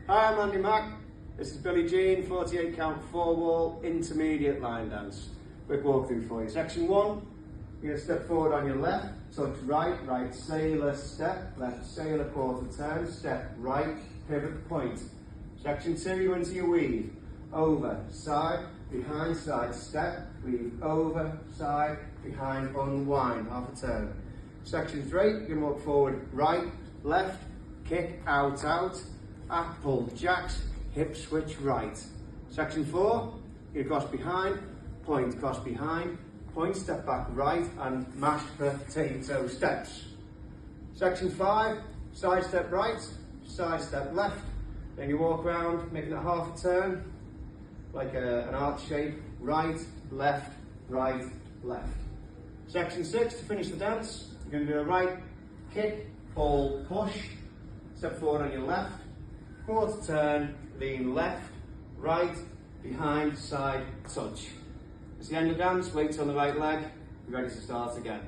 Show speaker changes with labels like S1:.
S1: Hi, I'm Andy Mack. This is Billie Jean, 48 count 4 wall intermediate line dance. Quick walkthrough for you. Section 1, you're going to step forward on your left, touch right, right sailor step, left sailor quarter turn, step right, pivot point. Section 2, you into your weave. Over, side, behind, side, step, weave, over, side, behind, unwind, half a turn. Section 3, you're going to walk forward, right, left, kick, out, out, apple, jacks, hip switch right. Section 4, you cross behind, point, cross behind, point, step back right, and mashed potato steps. Section 5, side step right, side step left. Then you walk around, making a half a turn, like an arch shape, right, left, left. Section 6, to finish the dance, you're going to do a right kick, pull, push, step forward on your left, quarter turn, lean left, right, behind, side, touch. It's the end of the dance, weights on the right leg, you're ready to start again.